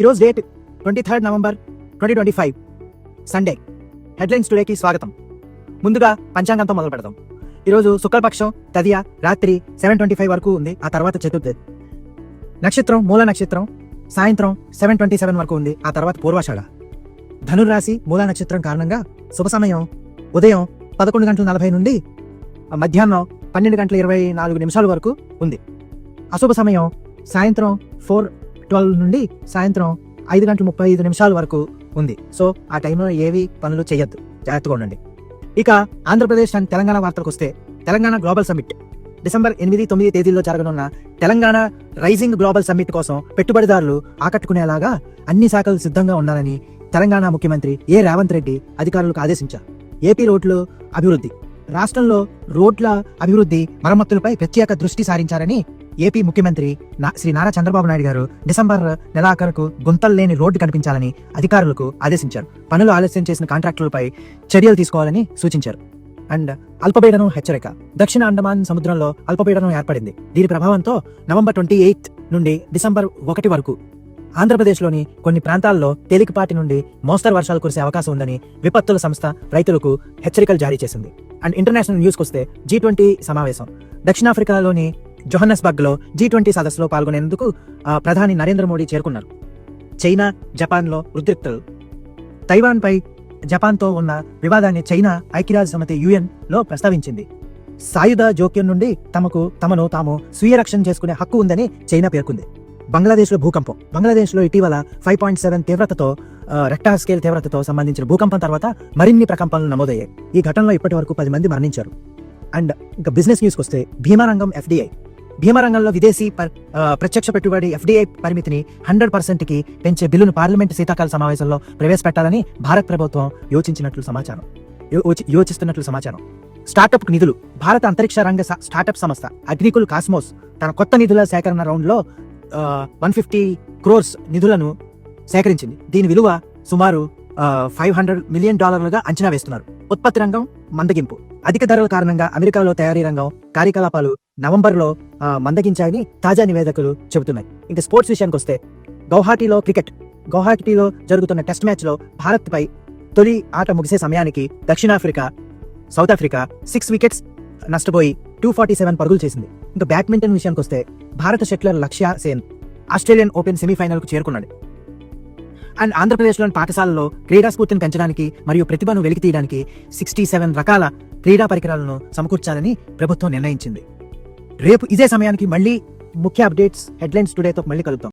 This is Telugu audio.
ఈరోజు డేట్ 23 నవంబర్ 2025 సండే. హెడ్లైన్స్ టుడేకి స్వాగతం. ముందుగా పంచాంగంతో మొదలు పెడదాం. ఈరోజు శుక్లపక్షం తదియ రాత్రి 7:25 వరకు ఉంది. ఆ తర్వాత చతుర్థి. నక్షత్రం మూల నక్షత్రం సాయంత్రం 7:27 వరకు ఉంది. ఆ తర్వాత పూర్వాషాఢ. ధనుర్రాశి మూల నక్షత్రం కారణంగా శుభ సమయం ఉదయం 11:40 నుండి మధ్యాహ్నం 12:24 వరకు ఉంది. అశుభ సమయం సాయంత్రం 4:12 నుండి సాయంత్రం 5:35 వరకు ఉంది. సో ఆ టైంలో ఏవి పనులు చేయొద్దు, జాగ్రత్తగా ఉండండి. ఇక ఆంధ్రప్రదేశ్ అండ్ తెలంగాణ వార్తలకు వస్తే, తెలంగాణ గ్లోబల్ సమ్మిట్ డిసెంబర్ 8-9 తేదీల్లో జరగనున్న తెలంగాణ రైజింగ్ గ్లోబల్ సమ్మిట్ కోసం పెట్టుబడిదారులు ఆకట్టుకునేలాగా అన్ని శాఖలు సిద్ధంగా ఉండాలని తెలంగాణ ముఖ్యమంత్రి రేవంత్ రెడ్డి అధికారులకు ఆదేశించారు. ఏపీ రోడ్లు అభివృద్ధి, రాష్ట్రంలో రోడ్ల అభివృద్ధి మరమ్మతులపై ప్రత్యేక దృష్టి సారించారని ఏపీ ముఖ్యమంత్రి శ్రీ నారా చంద్రబాబు నాయుడు గారు డిసెంబర్ నెలాఖరుకు గుంతలు లేని రోడ్డు కనిపించాలని అధికారులకు ఆదేశించారు. పనులు ఆలస్యం చేసిన కాంట్రాక్టులపై చర్యలు తీసుకోవాలని సూచించారు. అండ్ అల్పపీడనం హెచ్చరిక, దక్షిణ అండమాన్ సముద్రంలో అల్పపీడనం ఏర్పడింది. దీని ప్రభావంతో నవంబర్ 28 నుండి డిసెంబర్ 1 వరకు ఆంధ్రప్రదేశ్లోని కొన్ని ప్రాంతాల్లో తేలికపాటి నుండి మోస్తరు వర్షాలు కురిసే అవకాశం ఉందని విపత్తుల సంస్థ రైతులకు హెచ్చరికలు జారీ చేసింది. అండ్ ఇంటర్నేషనల్ న్యూస్కి వస్తే G20 సమావేశం, దక్షిణాఫ్రికాలోని జోహన్నస్బర్గ్ లో G20 సదస్సులో పాల్గొనేందుకు ప్రధాని నరేంద్ర మోడీ చేరుకున్నారు. చైనా జపాన్లో ఉద్రిక్తలు, తైవాన్ పై జపాన్తో ఉన్న వివాదాన్ని చైనా ఐక్యరాజ్య సమితి UN లో ప్రస్తావించింది. సాయుధ జోక్యం నుండి తమను తాము స్వీయ రక్షణ చేసుకునే హక్కు ఉందని చైనా పేర్కొంది. బంగ్లాదేశ్లో భూకంపం, బంగ్లాదేశ్లో ఇటీవల 5.7 తీవ్రతతో రెక్టార్ స్కేల్ తీవ్రతతో సంబంధించిన భూకంపం తర్వాత మరిన్ని ప్రకంపనలు నమోదయ్యాయి. ఈ ఘటనలో ఇప్పటి వరకు 10 మంది మరణించారు. అండ్ ఇంకా బిజినెస్ న్యూస్కి వస్తే భీమారంగం FDI, భీమారంగంలో విదేశీ ప్రత్యక్ష పెట్టుబడి FDI పరిమితిని 100%కి పెంచే బిల్లును పార్లమెంటు శీతాకాల సమావేశంలో ప్రవేశపెట్టాలని భారత ప్రభుత్వం యోచిస్తున్నట్లు సమాచారం. స్టార్టప్ నిధులు, భారత అంతరిక్ష రంగ స్టార్టప్ సంస్థ అగ్నికుల్ కాస్మోస్ తన కొత్త నిధుల సేకరణ రౌండ్లో 150 crores నిధులను సేకరించింది. దీని విలువ సుమారు $500 million అంచనా వేస్తున్నారు. ఉత్పత్తి రంగం మందగింపు, అధిక ధరల కారణంగా అమెరికాలో తయారీ రంగం కార్యకలాపాలు నవంబర్లో మందగించాయని తాజా నివేదికలు చెబుతున్నాయి. ఇంకా స్పోర్ట్స్ విషయానికి వస్తే గౌహాటీలో క్రికెట్, గౌహాటీలో జరుగుతున్న టెస్ట్ మ్యాచ్లో భారత్పై తొలి ఆట ముగిసే సమయానికి సౌత్ ఆఫ్రికా 6 వికెట్స్ నష్టపోయి 247 పరుగులు చేసింది. ఇంకా బ్యాడ్మింటన్ విషయానికి వస్తే భారత షట్లర్ లక్ష్య సేన్ ఆస్ట్రేలియన్ ఓపెన్ సెమీఫైనల్కు చేరుకున్నాడు. అండ్ ఆంధ్రప్రదేశ్లోని పాఠశాలలో క్రీడా స్ఫూర్తిని పెంచడానికి మరియు ప్రతిభను వెలికితీయడానికి 67 రకాల క్రీడా పరికరాలను సమకూర్చాలని ప్రభుత్వం నిర్ణయించింది. రేపు ఇదే సమయానికి మళ్ళీ ముఖ్య అప్డేట్స్ హెడ్లైన్స్ టుడేతో మళ్ళీ కలుద్దాం.